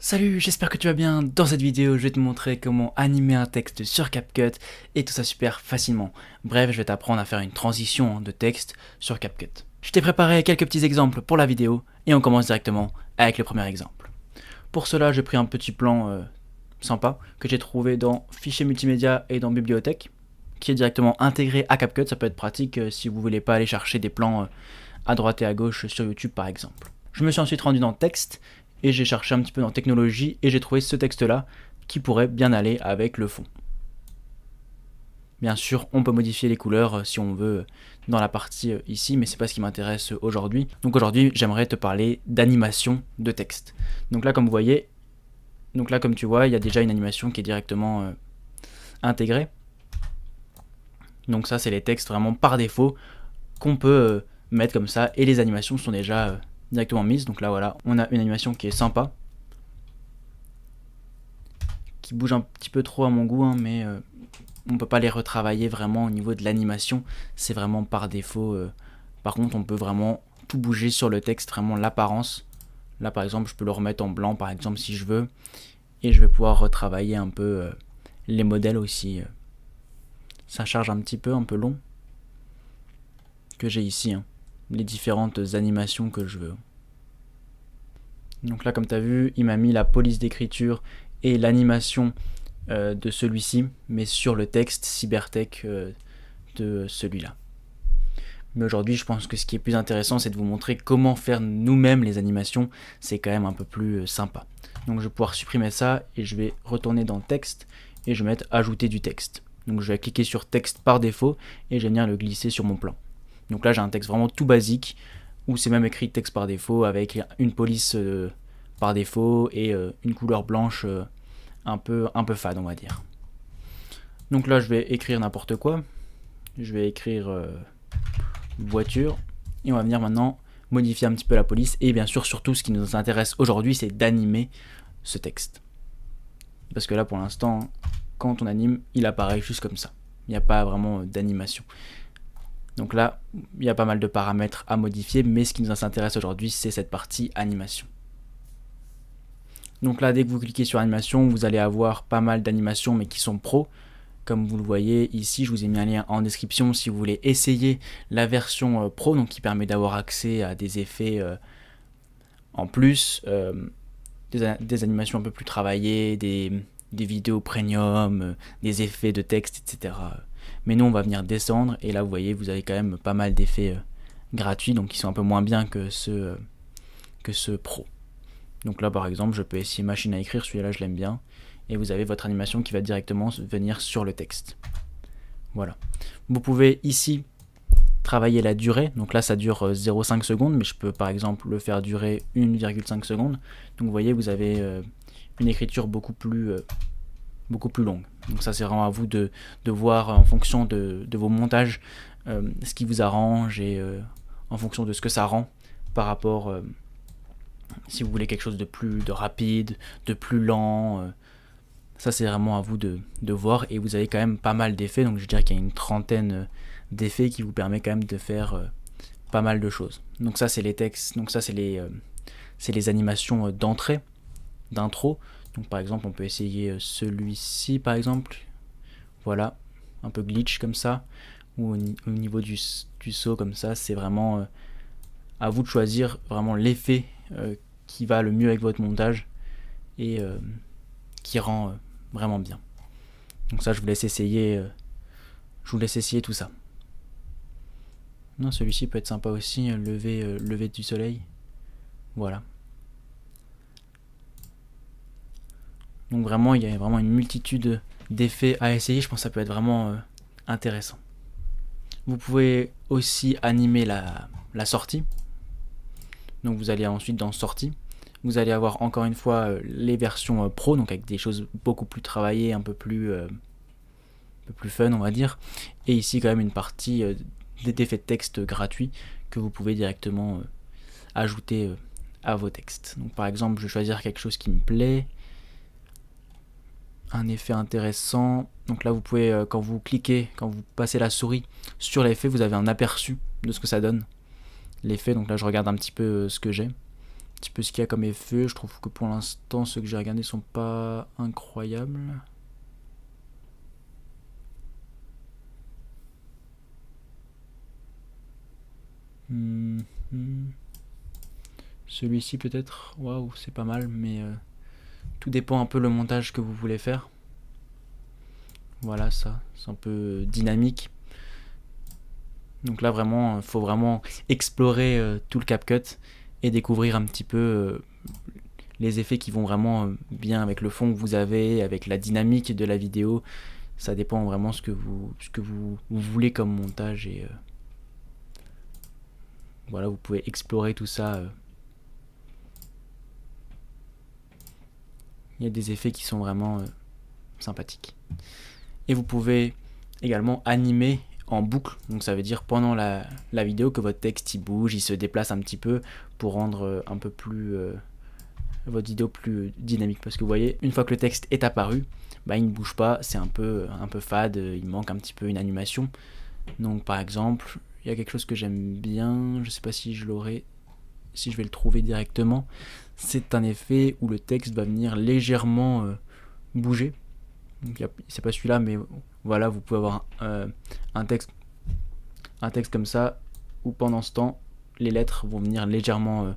Salut, j'espère que tu vas bien. Dans cette vidéo, je vais te montrer comment animer un texte sur CapCut et tout ça super facilement. Bref, je vais t'apprendre à faire une transition de texte sur CapCut. Je t'ai préparé quelques petits exemples pour la vidéo et on commence directement avec le premier exemple. Pour cela, j'ai pris un petit plan sympa que j'ai trouvé dans Fichier multimédia et dans Bibliothèque, qui est directement intégré à CapCut. Ça peut être pratique si vous voulez pas aller chercher des plans à droite et à gauche sur YouTube par exemple. Je me suis ensuite rendu dans Texte et j'ai cherché un petit peu dans Technologie et j'ai trouvé ce texte-là qui pourrait bien aller avec le fond. Bien sûr, on peut modifier les couleurs si on veut dans la partie ici, mais c'est pas ce qui m'intéresse aujourd'hui. Donc aujourd'hui, j'aimerais te parler d'animation de texte. Donc là, comme vous voyez, comme tu vois, il y a déjà une animation qui est directement intégrée. Donc ça, c'est les textes vraiment par défaut qu'on peut mettre comme ça, et les animations sont déjà directement mises. Donc là, voilà, on a une animation qui est sympa, qui bouge un petit peu trop à mon goût, hein, mais on peut pas les retravailler vraiment au niveau de l'animation, c'est vraiment par défaut. Par contre, on peut vraiment tout bouger sur le texte, vraiment l'apparence. Là, par exemple, je peux le remettre en blanc, par exemple, si je veux, et je vais pouvoir retravailler un peu les modèles aussi. Ça charge un petit peu, un peu long, que j'ai ici, hein, les différentes animations que je veux. Donc là, comme tu as vu, il m'a mis la police d'écriture et l'animation de celui-ci, mais sur le texte Cybertech de celui-là. Mais aujourd'hui, je pense que ce qui est plus intéressant, c'est de vous montrer comment faire nous-mêmes les animations. C'est quand même un peu plus sympa. Donc je vais pouvoir supprimer ça et je vais retourner dans texte et je vais mettre ajouter du texte. Donc je vais cliquer sur texte par défaut et je vais venir le glisser sur mon plan. Donc là, j'ai un texte vraiment tout basique où c'est même écrit texte par défaut avec une police par défaut et une couleur blanche un peu fade, on va dire. Donc là, je vais écrire n'importe quoi. Je vais écrire voiture et on va venir maintenant modifier un petit peu la police, et bien sûr, surtout, ce qui nous intéresse aujourd'hui, c'est d'animer ce texte. Parce que là, pour l'instant, quand on anime, il apparaît juste comme ça. Il n'y a pas vraiment d'animation. Donc là, il y a pas mal de paramètres à modifier, mais ce qui nous intéresse aujourd'hui, c'est cette partie animation. Donc là, dès que vous cliquez sur animation, vous allez avoir pas mal d'animations, mais qui sont pro. Comme vous le voyez ici, je vous ai mis un lien en description si vous voulez essayer la version pro, donc qui permet d'avoir accès à des effets en plus, des animations un peu plus travaillées, des vidéos premium, des effets de texte, etc. Mais nous, on va venir descendre, et là, vous voyez, vous avez quand même pas mal d'effets gratuits, donc qui sont un peu moins bien que ceux pro. Donc là, par exemple, je peux essayer machine à écrire, celui-là, je l'aime bien. Et vous avez votre animation qui va directement venir sur le texte. Voilà. Vous pouvez ici travailler la durée. Donc là, ça dure 0,5 secondes, mais je peux par exemple le faire durer 1,5 secondes. Donc vous voyez, vous avez une écriture beaucoup plus longue. Donc ça, c'est vraiment à vous de voir en fonction de vos montages ce qui vous arrange, et en fonction de ce que ça rend par rapport si vous voulez quelque chose de rapide, de plus lent. Ça, c'est vraiment à vous de voir, et vous avez quand même pas mal d'effets, donc je dirais qu'il y a une trentaine d'effets qui vous permet quand même de faire pas mal de choses. Donc ça, c'est les textes, donc ça, c'est les animations d'entrée, d'intro. Donc par exemple, on peut essayer celui-ci par exemple, voilà, un peu glitch comme ça, ou au niveau du saut comme ça. C'est vraiment à vous de choisir vraiment l'effet qui va le mieux avec votre montage et qui rend vraiment bien. Donc ça, je vous laisse essayer tout ça. Non, celui-ci peut être sympa aussi, lever du soleil. Voilà. Donc vraiment, il y a vraiment une multitude d'effets à essayer. Je pense que ça peut être vraiment intéressant. Vous pouvez aussi animer la sortie. Donc vous allez ensuite dans sortie. Vous allez avoir encore une fois les versions pro, donc avec des choses beaucoup plus travaillées, un peu plus fun, on va dire. Et ici quand même une partie d'effets de texte gratuits que vous pouvez directement ajouter à vos textes. Donc par exemple, je vais choisir quelque chose qui me plaît, un effet intéressant. Donc là, vous pouvez, quand vous cliquez, quand vous passez la souris sur l'effet, vous avez un aperçu de ce que ça donne, l'effet. Donc là, je regarde un petit peu ce que j'ai. petit peu ce qu'il y a comme effet. Je trouve que pour l'instant, ceux que j'ai regardés sont pas incroyables. Celui-ci peut-être, waouh, c'est pas mal, mais tout dépend un peu le montage que vous voulez faire. Voilà, ça, c'est un peu dynamique. Donc là, vraiment, il faut vraiment explorer tout le CapCut et découvrir un petit peu les effets qui vont vraiment bien avec le fond que vous avez, avec la dynamique de la vidéo. Ça dépend vraiment ce que vous voulez comme montage et voilà, vous pouvez explorer tout ça. Il y a des effets qui sont vraiment sympathiques. Et vous pouvez également animer en boucle, donc ça veut dire pendant la vidéo que votre texte il bouge, il se déplace un petit peu pour rendre un peu plus votre vidéo plus dynamique, parce que vous voyez, une fois que le texte est apparu, bah, il ne bouge pas, c'est un peu fade, il manque un petit peu une animation. Donc par exemple, il y a quelque chose que j'aime bien, je sais pas si je l'aurai, si je vais le trouver directement, c'est un effet où le texte va venir légèrement bouger. C'est pas celui-là, mais voilà, vous pouvez avoir un texte comme ça, où pendant ce temps, les lettres vont venir légèrement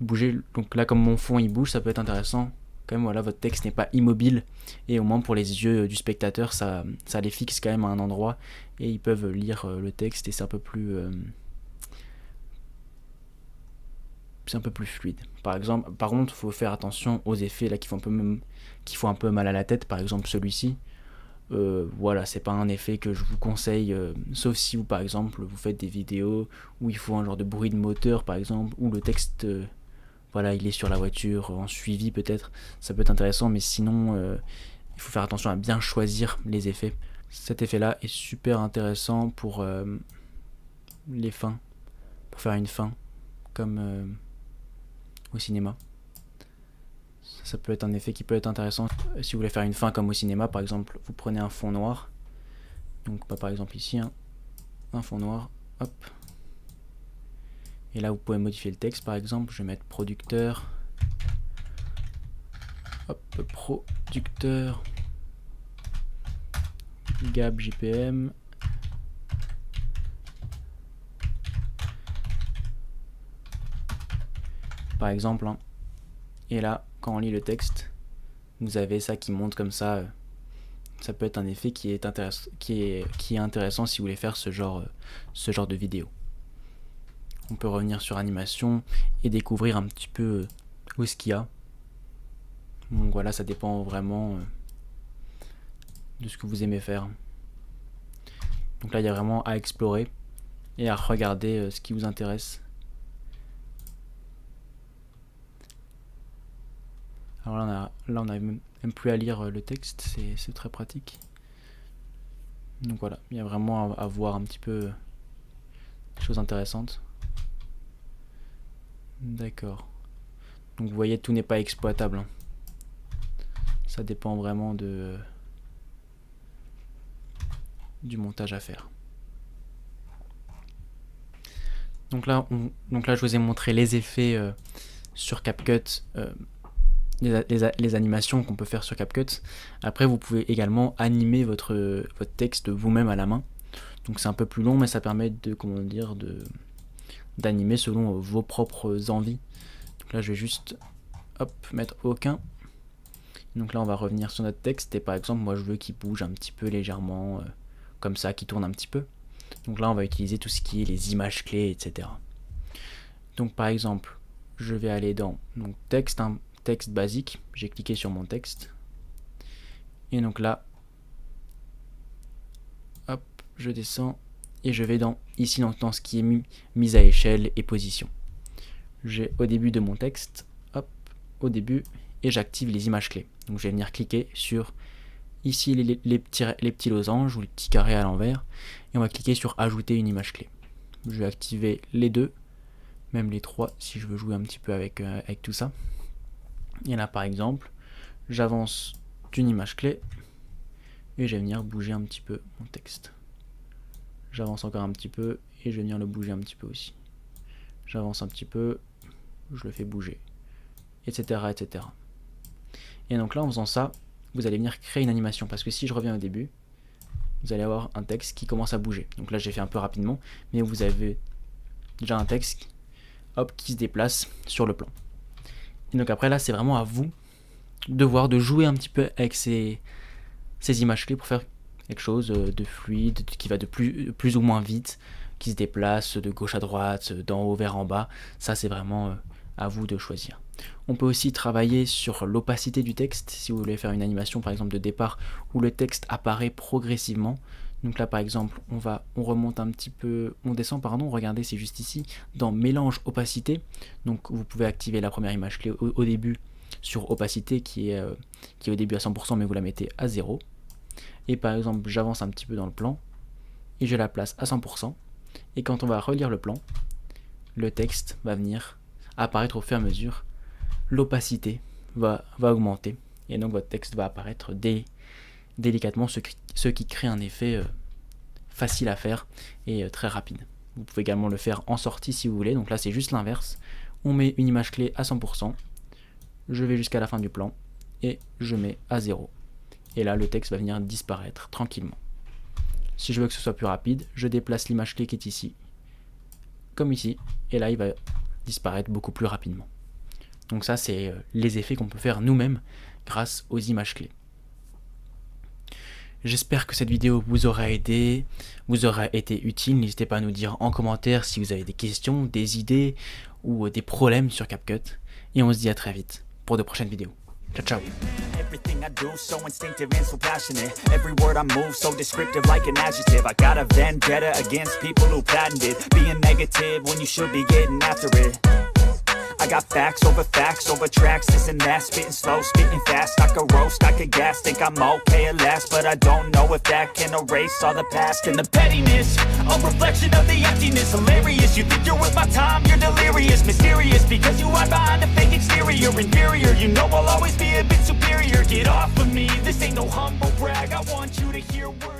bouger. Donc là, comme mon fond il bouge, ça peut être intéressant. Quand même, voilà, votre texte n'est pas immobile, et au moins pour les yeux du spectateur, ça les fixe quand même à un endroit, et ils peuvent lire le texte, et c'est un peu plus fluide. Par contre, il faut faire attention aux effets là qui font un peu mal à la tête. Par exemple, celui-ci. Voilà, c'est pas un effet que je vous conseille, sauf si vous, par exemple, vous faites des vidéos où il faut un genre de bruit de moteur, par exemple, où le texte, voilà, il est sur la voiture, en suivi peut-être. Ça peut être intéressant, mais sinon, il faut faire attention à bien choisir les effets. Cet effet-là est super intéressant pour les fins, pour faire une fin, comme au cinéma. Ça peut être un effet qui peut être intéressant. Si vous voulez faire une fin comme au cinéma, par exemple, vous prenez un fond noir. Donc par exemple ici, un fond noir, hop. Et là vous pouvez modifier le texte, par exemple, je vais mettre producteur. Hop, producteur. Gab JPM. Par exemple, hein. Et là, quand on lit le texte, vous avez ça qui monte comme ça. Ça peut être un effet qui est intéressant si vous voulez faire ce genre de vidéo. On peut revenir sur animation et découvrir un petit peu où est-ce qu'il y a. Donc voilà, ça dépend vraiment de ce que vous aimez faire. Donc là, il y a vraiment à explorer et à regarder ce qui vous intéresse. Alors là, on a même plus à lire le texte, c'est très pratique. Donc voilà, il y a vraiment à voir un petit peu des choses intéressantes. D'accord. Donc vous voyez, tout n'est pas exploitable. Ça dépend vraiment du montage à faire. Donc là, je vous ai montré les effets sur CapCut, les animations qu'on peut faire sur CapCut. Après, vous pouvez également animer votre texte vous-même à la main. Donc c'est un peu plus long, mais ça permet d'animer selon vos propres envies. Donc là, je vais juste mettre aucun. Donc là, on va revenir sur notre texte, et par exemple, moi je veux qu'il bouge un petit peu légèrement, comme ça, qu'il tourne un petit peu. Donc là, on va utiliser tout ce qui est les images clés, etc. Donc par exemple, je vais aller dans texte, texte basique. J'ai cliqué sur mon texte. Et donc là, hop, je descends et je vais ici dans ce qui est mise à échelle et position. J'ai au début de mon texte, hop, au début, et j'active les images clés. Donc je vais venir cliquer sur ici les petits losanges ou les petits carrés à l'envers, et on va cliquer sur ajouter une image clé. Je vais activer les deux, même les trois si je veux jouer un petit peu avec tout ça. Et là par exemple, j'avance d'une image clé et je vais venir bouger un petit peu mon texte. J'avance encore un petit peu et je vais venir le bouger un petit peu aussi. J'avance un petit peu je le fais bouger, etc., etc. Et donc là, en faisant ça, vous allez venir créer une animation, parce que si je reviens au début, vous allez avoir un texte qui commence à bouger. Donc là, j'ai fait un peu rapidement, mais vous avez déjà un texte qui se déplace sur le plan. Et donc après, là, c'est vraiment à vous de jouer un petit peu avec ces images clés pour faire quelque chose de fluide, qui va de plus ou moins vite, qui se déplace de gauche à droite, d'en haut vers en bas. Ça, c'est vraiment à vous de choisir. On peut aussi travailler sur l'opacité du texte, si vous voulez faire une animation par exemple de départ où le texte apparaît progressivement. Donc là par exemple, on remonte un petit peu, on descend pardon, regardez c'est juste ici, dans mélange opacité. Donc vous pouvez activer la première image clé au début sur opacité qui est au début à 100% mais vous la mettez à 0. Et par exemple j'avance un petit peu dans le plan et je la place à 100%. Et quand on va relire le plan, le texte va venir apparaître au fur et à mesure, l'opacité va augmenter et donc votre texte va apparaître délicatement, ce qui crée un effet facile à faire et très rapide. Vous pouvez également le faire en sortie si vous voulez, donc là c'est juste l'inverse. On met une image clé à 100%, je vais jusqu'à la fin du plan et je mets à 0. Et là le texte va venir disparaître tranquillement. Si je veux que ce soit plus rapide, je déplace l'image clé qui est ici, comme ici, et là il va disparaître beaucoup plus rapidement. Donc ça c'est les effets qu'on peut faire nous-mêmes grâce aux images clés. J'espère que cette vidéo vous aura aidé, vous aura été utile. N'hésitez pas à nous dire en commentaire si vous avez des questions, des idées ou des problèmes sur CapCut. Et on se dit à très vite pour de prochaines vidéos. Ciao ciao. Everything I do so instinctive and so passionate. Every word I move so descriptive like an adjective. I got a vendetta against people who patented being negative when you should be getting after it. I got facts over tracks, this and that. Spitting slow, spitting fast. I could roast, I could gas. Think I'm okay at last, but I don't know if that can erase all the past. And the pettiness, a reflection of the emptiness. Hilarious, you think you're worth my time, you're delirious. Mysterious, because you hide behind a fake exterior. Inferior, you know I'll always be a bit superior. Get off of me, this ain't no humble brag. I want you to hear words